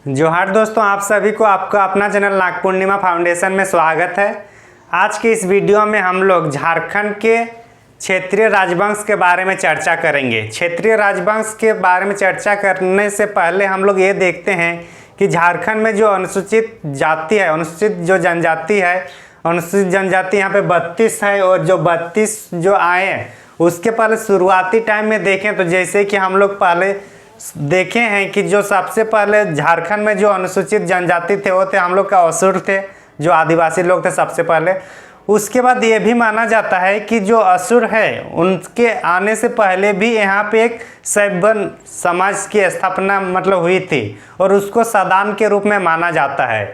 जोहार दोस्तों, आप सभी को आपका अपना चैनल नाग पूर्णिमा फाउंडेशन में स्वागत है। आज की इस वीडियो में हम लोग झारखंड के क्षेत्रीय राजवंश के बारे में चर्चा करेंगे। क्षेत्रीय राजवंश के बारे में चर्चा करने से पहले हम लोग ये देखते हैं कि झारखंड में जो अनुसूचित जाति है, अनुसूचित जो जनजाति है, अनुसूचित जनजाति यहाँ पे 32 है और जो 32 जो आए हैं उसके पहले शुरुआती टाइम में देखें तो जैसे कि हम लोग पहले देखे हैं कि जो सबसे पहले झारखंड में जो अनुसूचित जनजाति थे वो थे हम लोग का असुर थे, जो आदिवासी लोग थे सबसे पहले। उसके बाद ये भी माना जाता है कि जो असुर है उनके आने से पहले भी यहाँ पे एक शैव समाज की स्थापना मतलब हुई थी और उसको सदान के रूप में माना जाता है।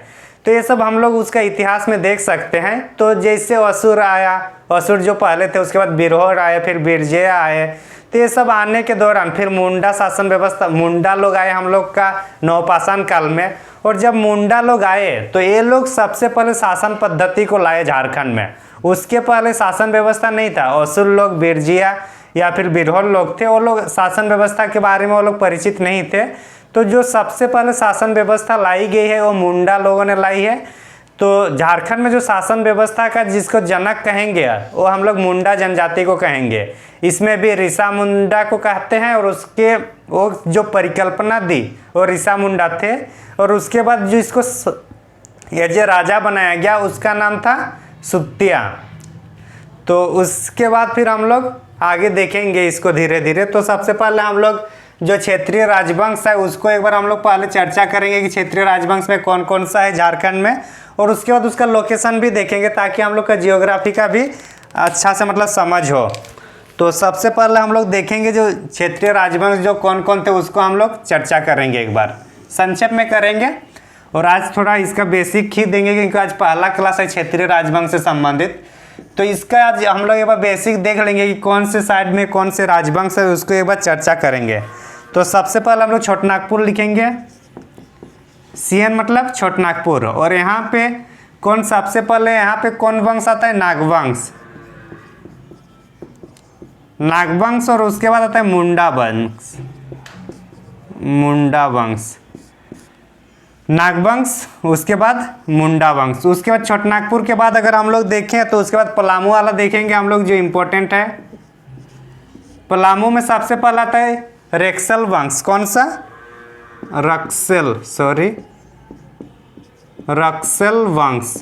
तो ये सब हम लोग उसका इतिहास में देख सकते हैं। तो जैसे असुर आया, असुर जो पहले थे, उसके बाद बिरहोर आए, फिर बिरजे आए। तो ये सब आने के दौरान फिर मुंडा शासन व्यवस्था, मुंडा लोग आए हम लोग का नवपाषाण काल में। और जब मुंडा लोग आए तो ये लोग सबसे पहले शासन पद्धति को लाए झारखंड में। उसके पहले शासन व्यवस्था नहीं था। असुर लोग, बिरजिया या फिर बिरहोर लोग थे, वो लोग शासन व्यवस्था के बारे में वो लोग परिचित नहीं थे। तो जो सबसे पहले शासन व्यवस्था लाई गई है वो मुंडा लोगों ने लाई है। तो झारखंड में जो शासन व्यवस्था का जिसको जनक कहेंगे वो हम लोग मुंडा जनजाति को कहेंगे। इसमें भी ऋषा मुंडा को कहते हैं और उसके वो जो परिकल्पना दी वो ऋषा मुंडा थे। और उसके बाद जो इसको ये जो राजा बनाया गया उसका नाम था सुत्तिया। तो उसके बाद फिर हम लोग आगे देखेंगे इसको धीरे धीरे। तो सबसे पहले हम लोग जो क्षेत्रीय राजवंश है उसको एक बार हम लोग पहले चर्चा करेंगे कि क्षेत्रीय राजवंश में कौन कौन सा है झारखंड में, और उसके बाद उसका लोकेशन भी देखेंगे ताकि हम लोग का जियोग्राफी का भी अच्छा से मतलब समझ हो। तो सबसे पहले हम लोग देखेंगे जो क्षेत्रीय राजवंश जो कौन कौन थे उसको हम लोग चर्चा करेंगे, एक बार संक्षेप में करेंगे। और आज थोड़ा इसका बेसिक ही देंगे क्योंकि आज पहला क्लास है क्षेत्रीय राजवंश से संबंधित। तो इसका आज हम लोग एक बार बेसिक देख लेंगे कि कौन से साइड में कौन से राजवंश है, उसको एक बार चर्चा करेंगे। तो सबसे पहले हम लोग छोटनागपुर लिखेंगे। सीएन मतलब छोटनागपुर। और यहाँ पे कौन सबसे पहले यहाँ पे कौन वंश आता है? नागवंश। नागवंश और उसके बाद आता है मुंडा वंश। मुंडा वंश, नागवंश, उसके बाद मुंडा वंश। उसके बाद छोटनागपुर के बाद अगर हम लोग देखें तो उसके बाद पलामू वाला देखेंगे हम लोग जो इम्पोर्टेंट है। पलामू में सबसे पहला आता है रेक्सल वंश। कौन सा? रक्सेल, सॉरी, रक्सेल वंश।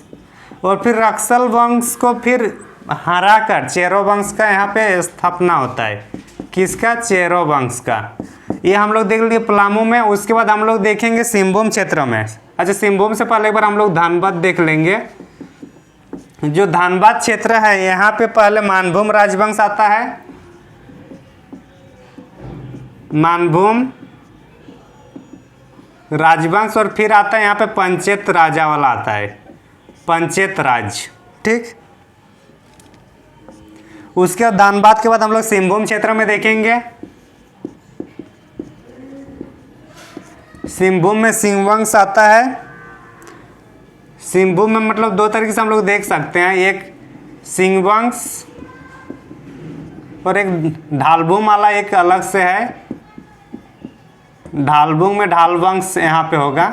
और फिर रक्सल वंश को फिर हरा कर चेरो वंश का यहाँ पे स्थापना होता है। किसका? चेरो वंश का। ये हम लोग देख लिए पलामू में। उसके बाद हम लोग देखेंगे सिंहभूम क्षेत्र में। अच्छा, सिंहभूम से पहले एक बार हम लोग धनबाद देख लेंगे। जो धनबाद क्षेत्र है यहाँ पे पहले मानभूम राजवंश आता है। मानभूम राजवंश। और फिर आता है यहाँ पे पंचेत राजा वाला आता है, पंचेत राज। ठीक। उसके बाद धनबाद के बाद हम लोग सिंहभूम क्षेत्र में देखेंगे। सिंहभूम में सिंहवंश आता है। सिंहभूम में मतलब दो तरीके से हम लोग देख सकते हैं, एक सिंहवंश और एक ढालभूम वाला एक अलग से है। ढालभूम में ढालवंश यहाँ पे होगा,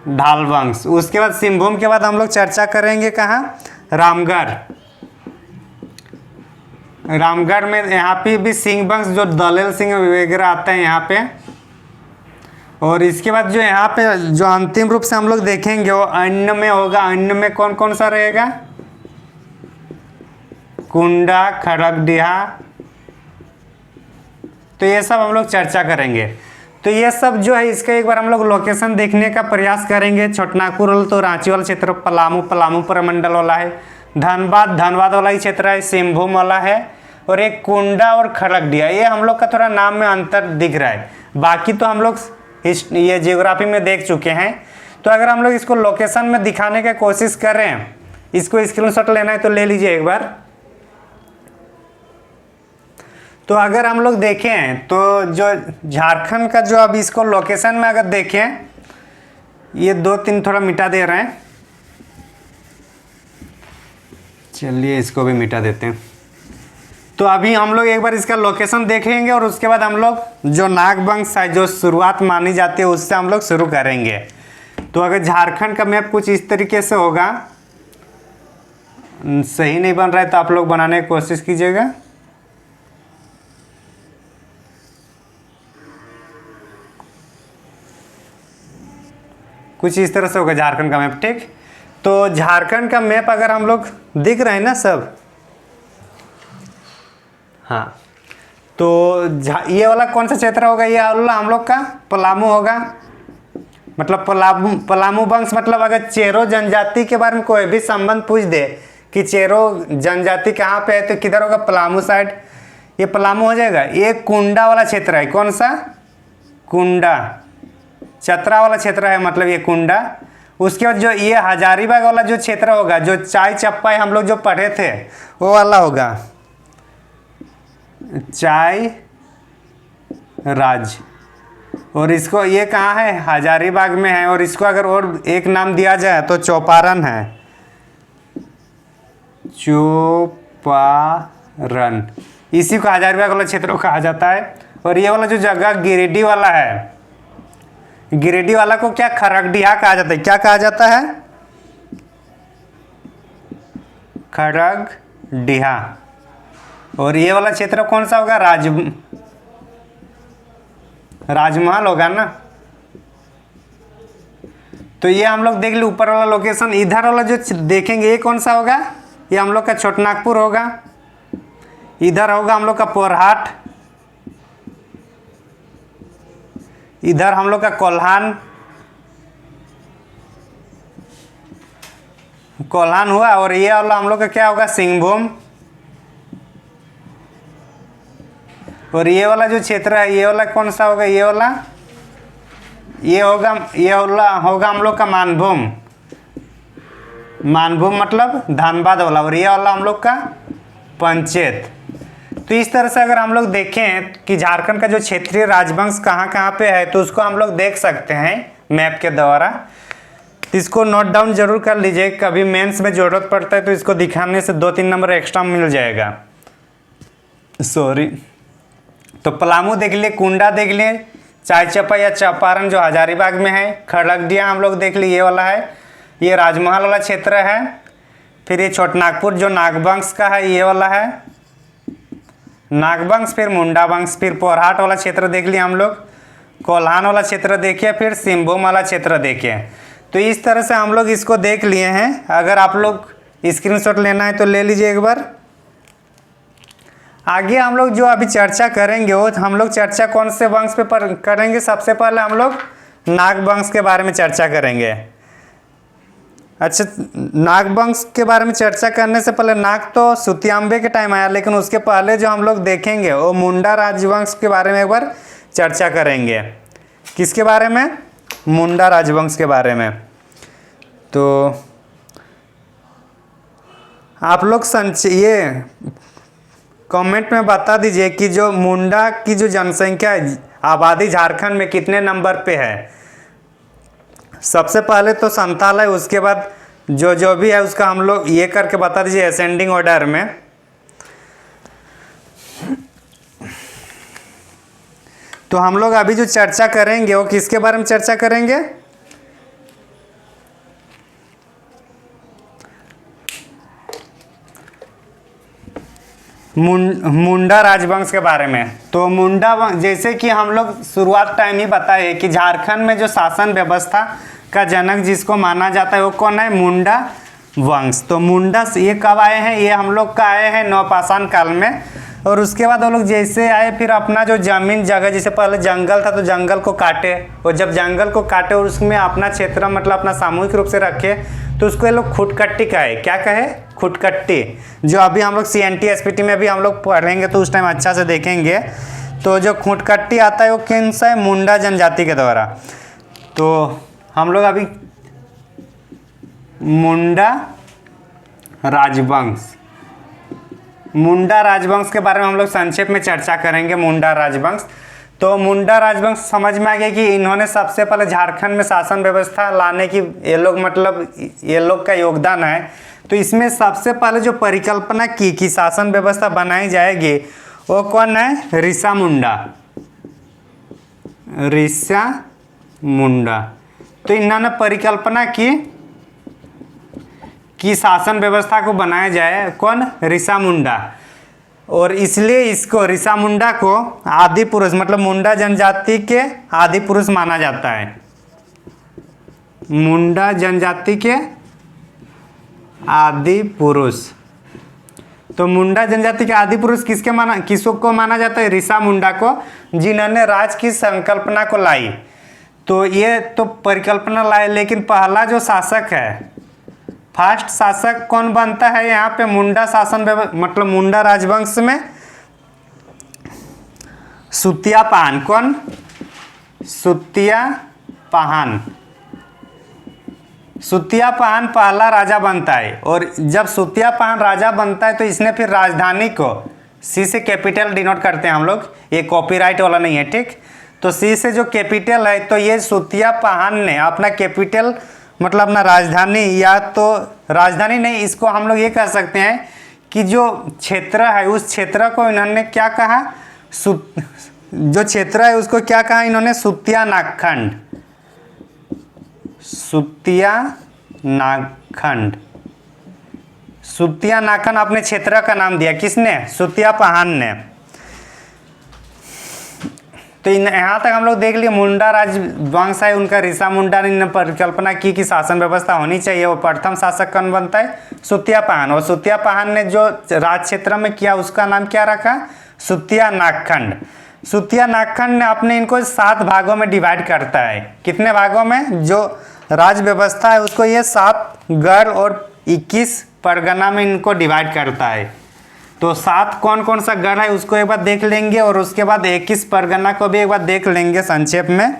ढालवंश। उसके बाद सिंहभूम के बाद हम लोग चर्चा करेंगे कहाँ? रामगढ़। रामगढ़ में यहाँ पे भी सिंहवंश जो दलेल सिंह वगैरह आते हैं यहाँ पे। और इसके बाद जो यहाँ पे जो अंतिम रूप से हम लोग देखेंगे वो अन्य में होगा। अन्य में कौन कौन सा रहेगा? कुंडा, खड़गडिहा। तो ये सब हम लोग चर्चा करेंगे। तो ये सब जो है इसका एक बार हम लोग लोकेशन देखने का प्रयास करेंगे। छोटनागपुर वाला तो रांची वाला क्षेत्र, पलामू, पलामू प्रमंडल वाला है। धनबाद, धनबाद वाला ही क्षेत्र है। सिंहभूम वाला है। और एक कुंडा और खड़गडिहा, ये हम लोग का थोड़ा नाम में अंतर दिख रहा है। बाकी तो हम लोग ये जियोग्राफी में देख चुके हैं। तो अगर हम लोग इसको लोकेशन में दिखाने की कोशिश कर रहे हैं, इसको स्क्रीनशॉट लेना है तो ले लीजिए एक बार। तो अगर हम लोग देखें तो जो झारखंड का जो अब इसको लोकेशन में अगर देखें, ये 2-3 थोड़ा मिटा दे रहे हैं। चलिए इसको भी मिटा देते हैं। तो अभी हम लोग एक बार इसका लोकेशन देखेंगे और उसके बाद हम लोग जो नागवंश है जो शुरुआत मानी जाती है उससे हम लोग शुरू करेंगे। तो अगर झारखंड का मैप कुछ इस तरीके से होगा, सही नहीं बन रहा है तो आप लोग बनाने की कोशिश कीजिएगा। कुछ इस तरह से होगा झारखंड का मैप, ठीक। तो झारखंड का मैप अगर हम लोग दिख रहे हैं ना सब, हाँ, तो ये वाला कौन सा क्षेत्र होगा? ये वाला हम लोग का पलामू होगा। मतलब पलामू वंश, मतलब अगर चेरो जनजाति के बारे में कोई भी संबंध पूछ दे कि चेरो जनजाति कहाँ पे है तो किधर होगा? पलामू साइड, ये पलामू हो जाएगा। ये कुंडा वाला क्षेत्र है, कौन सा? कुंडा, चतरा वाला क्षेत्र है, मतलब ये कुंडा। उसके बाद जो ये हजारीबाग वाला जो क्षेत्र होगा, जो चाय चप्पा हम लोग जो पढ़े थे वो वाला होगा चाय राज। और इसको ये कहाँ है? हजारीबाग में है। और इसको अगर और एक नाम दिया जाए तो चौपारण है, चौपारण, इसी को हजारीबाग वाला क्षेत्र कहा जाता है। और ये वाला जो जगह गिरिडीह वाला है, गिरिडीह वाला को क्या खरगडीहा कहा जाता है? क्या कहा जाता है? खरगडीहा। और ये वाला क्षेत्र कौन सा होगा? राजमहल होगा ना। तो ये हम लोग देख ली ऊपर वाला लोकेशन। इधर वाला जो देखेंगे ये कौन सा होगा? ये हम लोग का छोटनागपुर होगा। इधर होगा हम लोग का पोरहाट, इधर हम लोग का कोल्हान, कोल्हान हुआ। और ये वाला हम लोग का क्या होगा? सिंहभूम। और ये वाला जो क्षेत्र है ये वाला कौन सा होगा? ये वाला ये होगा हम लोग का मानभूम। मानभूम मतलब धनबाद वाला। और ये वाला हम लोग का पंचायत। तो इस तरह से अगर हम लोग देखें कि झारखंड का जो क्षेत्रीय राजवंश कहाँ कहाँ पे है तो उसको हम लोग देख सकते हैं मैप के द्वारा। इसको नोट डाउन जरूर कर लीजिए, कभी मेंस में ज़रूरत पड़ता है तो इसको दिखाने से 2-3 नंबर एक्स्ट्रा मिल जाएगा। सॉरी। तो पलामू देख लिए, कुंडा देख लिए, चाय चप्पा या चंपारण जो हजारीबाग में है, खरगडीहा हम लोग देख लिए, ये वाला है, ये राजमहल वाला क्षेत्र है। फिर ये छोटनागपुर जो नागवंश का है ये वाला है नागवंश। फिर मुंडा वंश। फिर पोरहाट वाला क्षेत्र देख लिया हम लोग, कोल्हान वाला क्षेत्र देखिए, फिर सिंहभूम वाला क्षेत्र देखिए। तो इस तरह से हम लोग इसको देख लिए हैं। अगर आप लोग स्क्रीनशॉट लेना है तो ले लीजिए एक बार। आगे हम लोग जो अभी चर्चा करेंगे वो हम लोग चर्चा कौन से वंश पे करेंगे? सबसे पहले हम लोग नागवंश के बारे में चर्चा करेंगे। अच्छा, नागवंश के बारे में चर्चा करने से पहले, नाग तो सुतियांबे के टाइम आया, लेकिन उसके पहले जो हम लोग देखेंगे वो मुंडा राजवंश के बारे में एक बार चर्चा करेंगे। किसके बारे में? मुंडा राजवंश के बारे में। तो आप लोग ये कमेंट में बता दीजिए कि जो मुंडा की जो जनसंख्या आबादी झारखंड में कितने नंबर पे है। सबसे पहले तो संथाल है, उसके बाद जो भी है उसका हम लोग ये करके बता दीजिए असेंडिंग ऑर्डर में। तो हम लोग अभी जो चर्चा करेंगे वो किसके बारे में चर्चा करेंगे? मुंडा राजवंश के बारे में। तो मुंडा, जैसे कि हम लोग शुरुआत टाइम ही बताए कि झारखंड में जो शासन व्यवस्था का जनक जिसको माना जाता है वो कौन है? मुंडा वंश। तो मुंडा ये कब आए हैं? ये हम लोग का आए हैं नवपाषाण काल में। और उसके बाद वो लोग जैसे आए फिर अपना जो जमीन जगह, जैसे पहले जंगल था तो जंगल को काटे, और जब जंगल को काटे और उसमें अपना क्षेत्र मतलब अपना सामूहिक रूप से रखे तो उसको ये लोग खुटकट्टी कहे। क्या कहे? खुटकट्टी। जो अभी हम लोग CNT SPT में भी हम लोग पढ़ेंगे तो उस टाइम अच्छा से देखेंगे। तो जो खुटकट्टी आता है वो किन सा है? मुंडा जनजाति के द्वारा। तो हम लोग अभी मुंडा राजवंश, मुंडा राजवंश के बारे में हम लोग संक्षेप में चर्चा करेंगे। मुंडा राजवंश, तो मुंडा राजवंश समझ में आ गया कि इन्होंने सबसे पहले झारखंड में शासन व्यवस्था लाने की ये लोग मतलब ये लोग का योगदान है। तो इसमें सबसे पहले जो परिकल्पना की कि शासन व्यवस्था बनाई जाएगी वो कौन है? ऋषा मुंडा। ऋषा मुंडा। तो इन्होंने परिकल्पना की कि शासन व्यवस्था को बनाया जाए, कौन? ऋषा मुंडा। और इसलिए इसको ऋषा मुंडा को आदि पुरुष मतलब मुंडा जनजाति के आदि पुरुष माना जाता है। मुंडा जनजाति के आदि पुरुष। तो मुंडा जनजाति के आदि पुरुष किसको माना जाता है? ऋषा मुंडा को, जिन्होंने राज की संकल्पना को लाई। तो ये तो परिकल्पना लाए, लेकिन पहला जो शासक है, फर्स्ट शासक कौन बनता है यहाँ पे? मुंडा शासन मतलब मुंडा राजवंश में सुत्यापान। कौन? सुत्यापान। सुत्यापान पहला राजा बनता है। और जब सुत्यापान राजा बनता है तो इसने फिर राजधानी को सी से कैपिटल डिनोट करते हैं हम लोग, ये कॉपीराइट वाला नहीं है, ठीक। तो सी से जो कैपिटल है, तो ये सुत्यापान ने अपना कैपिटल मतलब अपना राजधानी, या तो राजधानी नहीं, इसको हम लोग ये कह सकते हैं कि जो क्षेत्र है उस क्षेत्र को इन्होंने क्या कहा? जो क्षेत्र है उसको क्या कहा इन्होंने? सुत्या नागखंड। सुत्या नागखंड। सुत्या नागखंड अपने क्षेत्र का नाम दिया, किसने? सुत्यापान ने। तो यहाँ तक हम लोग देख लिए मुंडा राजवंश है उनका, ऋषा मुंडा ने परिकल्पना की कि शासन व्यवस्था होनी चाहिए। वो प्रथम शासक कौन बनता है? सुत्यापान। और सुत्यापान ने जो राज क्षेत्र में किया उसका नाम क्या रखा? सुत्या नागखंड। सुत्या नागखंड ने अपने इनको 7 भागों में डिवाइड करता है। कितने भागों में? जो राज व्यवस्था है उसको ये 7 गढ़ और 21 परगना में इनको डिवाइड करता है। तो 7 कौन कौन सा गढ़ है उसको एक बार देख लेंगे, और उसके बाद 21 परगना को भी एक बार देख लेंगे संक्षेप में।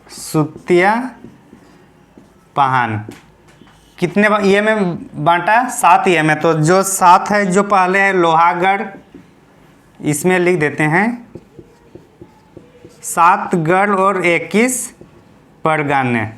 सुत्यापान कितने ये में बांटा? 7 ये में। तो जो 7 है, जो पहले है लोहागढ़, इसमें लिख देते हैं 7 गढ़ और 21 परगने।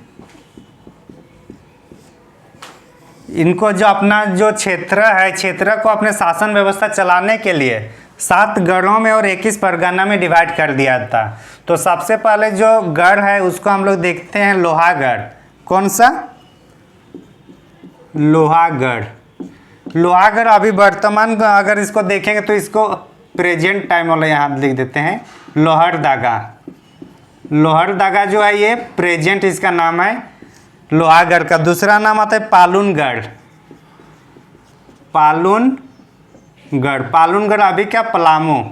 इनको जो अपना जो क्षेत्र है, क्षेत्र को अपने शासन व्यवस्था चलाने के लिए 7 गढ़ों में और 21 परगना में डिवाइड कर दिया था। तो सबसे पहले जो गढ़ है उसको हम लोग देखते हैं लोहागढ़। कौन सा? लोहागढ़। लोहागढ़ अभी वर्तमान अगर इसको देखेंगे तो इसको प्रेजेंट टाइम वाला यहाँ लिख देते हैं लोहरदगा। लोहरदगा जो है ये प्रेजेंट इसका नाम है लोहागढ़ का। दूसरा नाम आता है पालूनगढ़। पालूनगढ़। पालूनगढ़ अभी क्या? पलामू।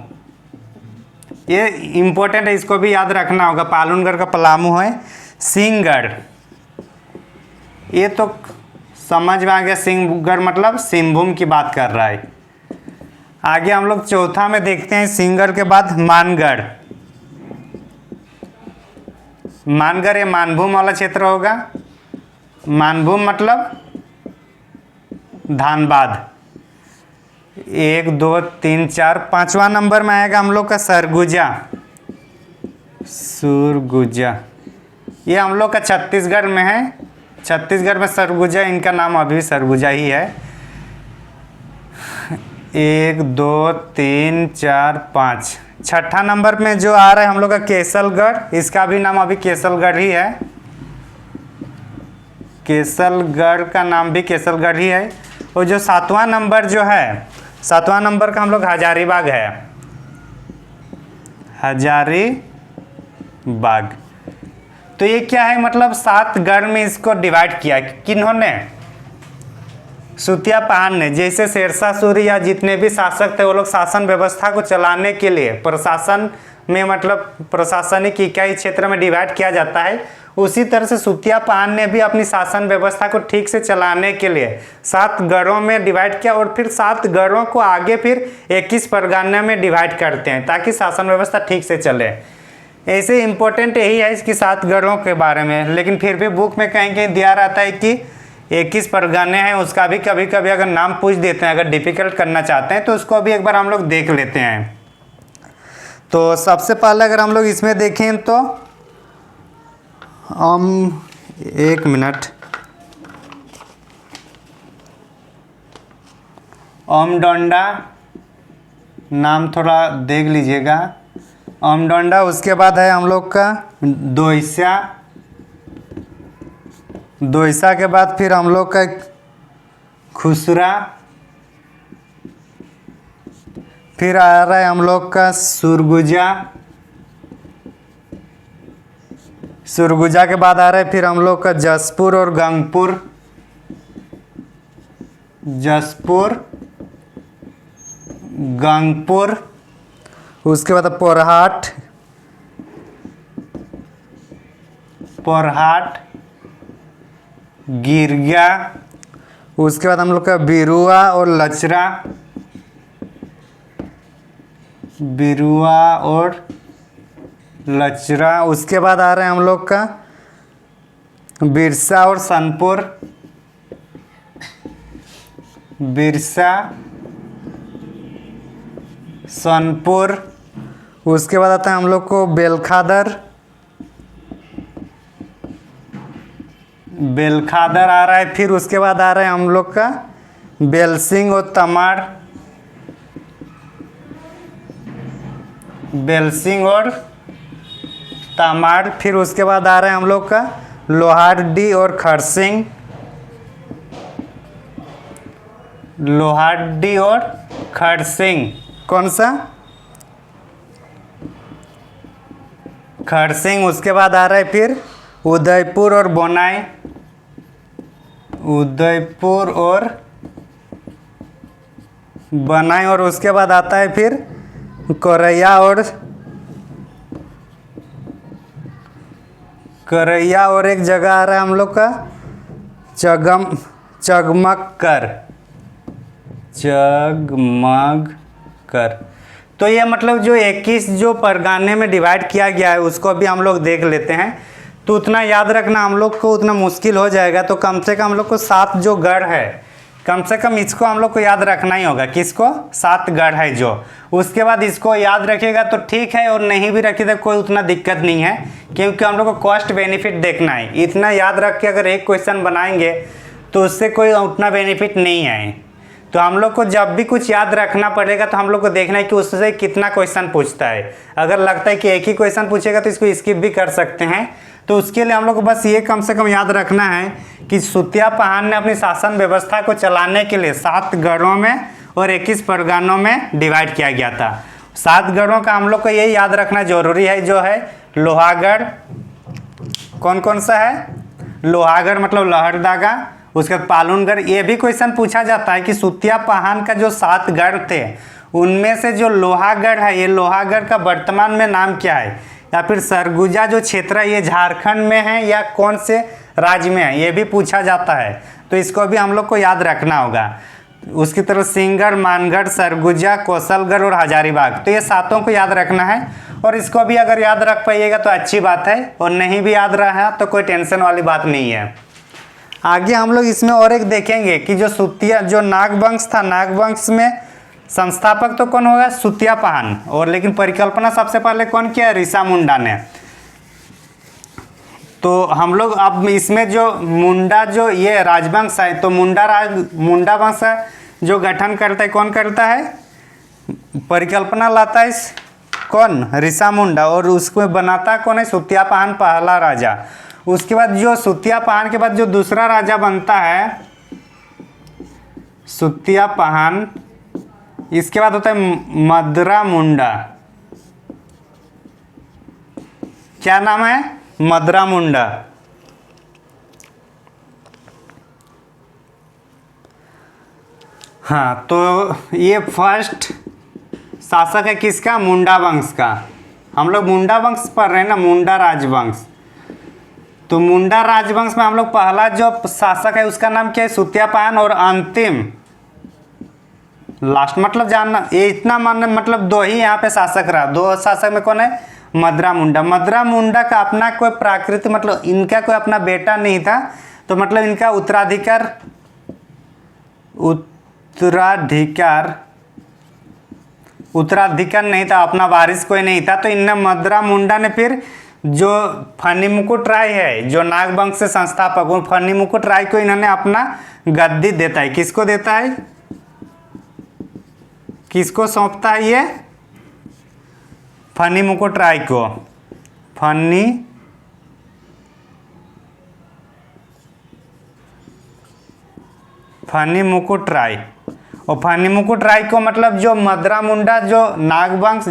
ये इंपॉर्टेंट है, इसको भी याद रखना होगा। पालूनगढ़ का पलामू है। सिंहगढ़, ये तो समझ में आ गया। सिंहगढ़ मतलब सिंहभूम की बात कर रहा है। आगे हम लोग चौथा में देखते हैं सिंहगढ़ के बाद मानगढ़। मानगढ़ ये मानभूम वाला क्षेत्र होगा। मानभूम मतलब धानबाद। 1 2 3 4 5वां नंबर में आएगा हम लोग का सरगुजा। सुरगुजा ये हम लोग का छत्तीसगढ़ में है। छत्तीसगढ़ में सरगुजा, इनका नाम अभी सरगुजा ही है। 1 2 3 4 5 छठा नंबर में जो आ रहा है हम लोग का केसलगढ़, इसका भी नाम अभी केसलगढ़ ही है। केसलगढ़ का नाम भी केसलगढ़ ही है। और जो 7वां नंबर जो है, 7वां नंबर का हम लोग हजारीबाग है। हजारीबाग। तो ये क्या है? मतलब 7 गढ़ में इसको डिवाइड किया। किन्होंने? सुत्यापान ने। जैसे शेरशाह सूरी या जितने भी शासक थे वो लोग शासन व्यवस्था को चलाने के लिए प्रशासन में मतलब प्रशासनिक इकाई क्षेत्र में डिवाइड किया जाता है, उसी तरह से सुत्यापान ने भी अपनी शासन व्यवस्था को ठीक से चलाने के लिए 7 गढ़ों में डिवाइड किया। और फिर 7 गढ़ों को आगे फिर 21 परगना में डिवाइड करते हैं ताकि शासन व्यवस्था ठीक से चले। ऐसे इम्पोर्टेंट यही है इसकी 7 गढ़ों के बारे में। लेकिन फिर भी बुक में कहीं कहीं दिया रहता है कि 21 परगने हैं, उसका भी कभी कभी अगर नाम पूछ देते हैं, अगर डिफिकल्ट करना चाहते हैं तो उसको भी एक बार हम लोग देख लेते हैं। तो सबसे पहले अगर हम लोग इसमें देखें तो एक मिनट, ओमडोंडा नाम थोड़ा देख लीजिएगा, ओमडोंडा। उसके बाद है हम लोग का दोइसा, दोइसा के बाद फिर हम लोग का खुसरा, फिर आ रहा है हम लोग का सुरगुजा, सुरगुजा के बाद आ रहा है फिर हम लोग का जसपुर और गंगपुर, जसपुर गंगपुर। उसके बाद पोरहाट, पोरहाट गिरगा। उसके बाद हम लोग का बिरुआ और लचरा, बिरुआ और लचरा। उसके बाद आ रहे हैं हम लोग का बिरसा और सनपुर, बिरसा सोनपुर। उसके बाद आता है हम लोग को बेलखादर, बेलखादर आ रहा है। फिर उसके बाद आ रहा है हम लोग का बेलसिंह और तमाड़, बेलसिंह और तमाड़। फिर उसके बाद आ रहा है हम लोग का लोहारडी और खरसिंग, लोहारडी और खरसिंग। कौन सा? खरसिंग। उसके बाद आ रहा है फिर उदयपुर और बोनाई, उदयपुर और बनाई। और उसके बाद आता है फिर करैया और करैया, और एक जगह आ रहा है हम लोग का चगमगकर, चगमगकर। तो ये मतलब जो 21 जो परगने में डिवाइड किया गया है उसको भी हम लोग देख लेते हैं। तो उतना याद रखना हम लोग को उतना मुश्किल हो जाएगा। तो कम से कम हम लोग को 7 जो गढ़ है, कम से कम इसको हम लोग को याद रखना ही होगा। किसको? 7 गढ़ है जो। उसके बाद इसको याद रखेगा तो ठीक है, और नहीं भी रखे तो कोई उतना दिक्कत नहीं है, क्योंकि हम लोग को कॉस्ट बेनिफिट देखना है। इतना याद रख के अगर एक क्वेश्चन बनाएंगे तो उससे कोई उतना बेनिफिट नहीं है। तो हम लोग को जब भी कुछ याद रखना पड़ेगा तो हम लोग को देखना है कि उससे कितना क्वेश्चन पूछता है। अगर लगता है कि एक ही क्वेश्चन पूछेगा तो इसको स्किप भी कर सकते हैं। तो उसके लिए हम लोग को बस ये कम से कम याद रखना है कि सुतिया पहाड़ ने अपनी शासन व्यवस्था को चलाने के लिए 7 गढ़ों में और 21 परगनों में डिवाइड किया गया था। 7 गढ़ों का हम लोग को यही याद रखना जरूरी है, जो है लोहागढ़। कौन कौन सा है? लोहागढ़ मतलब लहरदागा। उसके बाद पालनगढ़। ये भी क्वेश्चन पूछा जाता है कि सुतिया पहाड़ का जो 7 गढ़ थे उनमें से जो लोहागढ़ है, ये लोहागढ़ का वर्तमान में नाम क्या है? या फिर सरगुजा जो क्षेत्र है ये झारखंड में है या कौन से राज्य में है, ये भी पूछा जाता है। तो इसको भी हम लोग को याद रखना होगा। उसकी तरफ सिंहगढ़, मानगढ़, सरगुजा, कौशलगढ़ और हजारीबाग। तो ये 7 को याद रखना है, और इसको भी अगर याद रख पाइएगा तो अच्छी बात है, और नहीं भी याद रहा तो कोई टेंशन वाली बात नहीं है। आगे हम लोग इसमें और एक देखेंगे कि जो सुतिया जो नागवंश था, नागवंश में संस्थापक तो कौन होगा? सुतिया पहाड़। और लेकिन परिकल्पना सबसे पहले कौन किया? ऋषा मुंडा ने। तो हम लोग अब इसमें जो मुंडा जो ये राजवंश है, तो मुंडा वंश जो गठन करता है कौन करता है? परिकल्पना लाता है कौन? ऋषा मुंडा। और उसको बनाता कौन है? सुतिया पहाड़ पहला राजा। उसके बाद जो सुतिया पहाड़ के बाद जो दूसरा राजा बनता है सुतिया पहाड़, इसके बाद होता है मदरा मुंडा। क्या नाम है? मदरा मुंडा। हाँ, तो ये फर्स्ट शासक है किसका? मुंडा वंश का। हम लोग मुंडा वंश पढ़ रहे हैं ना, मुंडा राजवंश। तो मुंडा राजवंश में हम लोग पहला जो शासक है उसका नाम क्या है? सुतिया पहाड़। और अंतिम लास्ट मतलब जानना, ये इतना मानना मतलब 2 ही यहाँ पे शासक रहा। 2 शासक में कौन है? मदरा मुंडा। मदरा मुंडा का अपना कोई प्राकृतिक मतलब इनका कोई अपना बेटा नहीं था, तो मतलब इनका उत्तराधिकार नहीं था, अपना वारिस कोई नहीं था, तो इनने मदरा मुंडा ने फिर जो फनी मुकुट राय है जो नागवंश से संस्थापक, वो फनी मुकुट राय को इन्होंने अपना गद्दी देता है। किसको देता है, किसको सौंपता है ये, फनी मुकुट राय को। फनी मुकुट राय। और फनी मुकुट राय को मतलब जो मदरा मुंडा जो नागवंश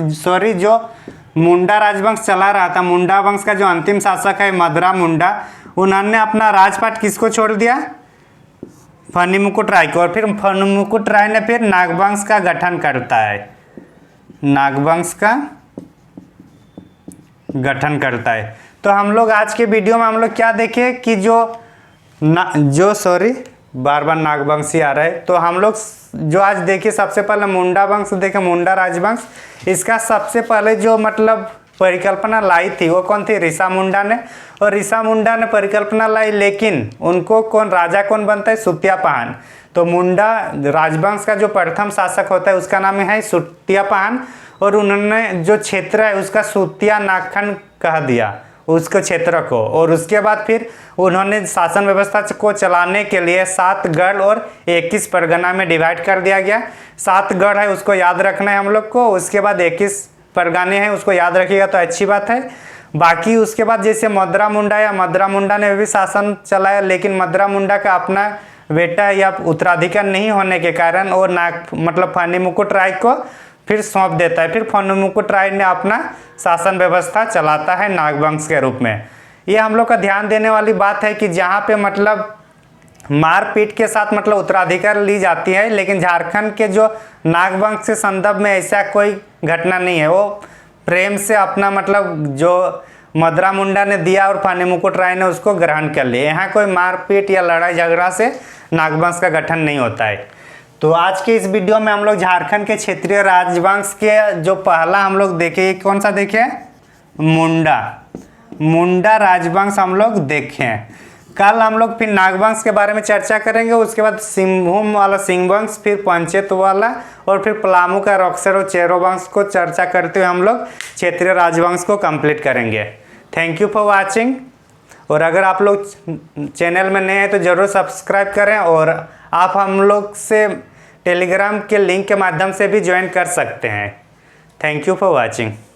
जो मुंडा राजवंश चला रहा था, मुंडा वंश का जो अंतिम शासक है मदरा मुंडा, उन्होंने अपना राजपाट किसको छोड़ दिया, फनी मुकुट राय को। और फिर फनी मुकुट राय ने फिर नागवंश का गठन करता है, नागवंश का गठन करता है। तो हम लोग आज के वीडियो में हम लोग क्या देखे कि बार बार नागवंशी आ रहा है। तो हम लोग जो आज देखे सबसे पहले मुंडा वंश देखे, मुंडा राजवंश। इसका सबसे पहले जो मतलब परिकल्पना लाई थी वो कौन थी, ऋषा मुंडा ने। और ऋषा मुंडा ने परिकल्पना लाई, लेकिन उनको राजा कौन बनता है, सुत्यापहान। तो मुंडा राजवंश का जो प्रथम शासक होता है उसका नाम है सुत्यापहान। और उन्होंने जो क्षेत्र है उसका सुत्या नागखंड कह दिया उसको क्षेत्र को। और उसके बाद फिर उन्होंने शासन व्यवस्था को चलाने के लिए 7 गढ़ और 21 परगना में डिवाइड कर दिया गया। 7 गढ़ है उसको याद रखना है हम लोग को, उसके बाद 21 परगने हैं उसको याद रखिएगा तो अच्छी बात है। बाकी उसके बाद जैसे मदरा मुंडा ने भी शासन चलाया, लेकिन मदरा मुंडा का अपना बेटा या उत्तराधिकार नहीं होने के कारण और मतलब फनी मुकुट राय को फिर सौंप देता है। फिर फनी मुकुट राय ने अपना शासन व्यवस्था चलाता है नागवंश के रूप में। ये हम लोग का ध्यान देने वाली बात है कि जहाँ पे मतलब मारपीट के साथ मतलब उत्तराधिकार ली जाती है, लेकिन झारखंड के जो नागवंश के संदर्भ में ऐसा कोई घटना नहीं है। वो प्रेम से अपना मतलब जो मदरा मुंडा ने दिया और फनी मुकुट राय ने उसको ग्रहण कर लिया। यहाँ कोई मारपीट या लड़ाई झगड़ा से नागवंश का गठन नहीं होता है। तो आज के इस वीडियो में हम लोग झारखंड के क्षेत्रीय राजवंश के जो पहला हम लोग देखे, कौन सा देखे, मुंडा राजवंश हम लोग देखे। कल हम लोग फिर नागवंश के बारे में चर्चा करेंगे, उसके बाद सिंहभूम वाला सिंह वंश, फिर पंचेत वाला, और फिर पलामू का रॉक्सर और चेरो वंश को चर्चा करते हुए हम लोग क्षेत्रीय राजवंश को कंप्लीट करेंगे। Thank you for watching. और अगर आप लोग चैनल में नए हैं तो ज़रूर सब्सक्राइब करें, और आप हम लोग से टेलीग्राम के लिंक के माध्यम से भी ज्वाइन कर सकते हैं। Thank you for watching.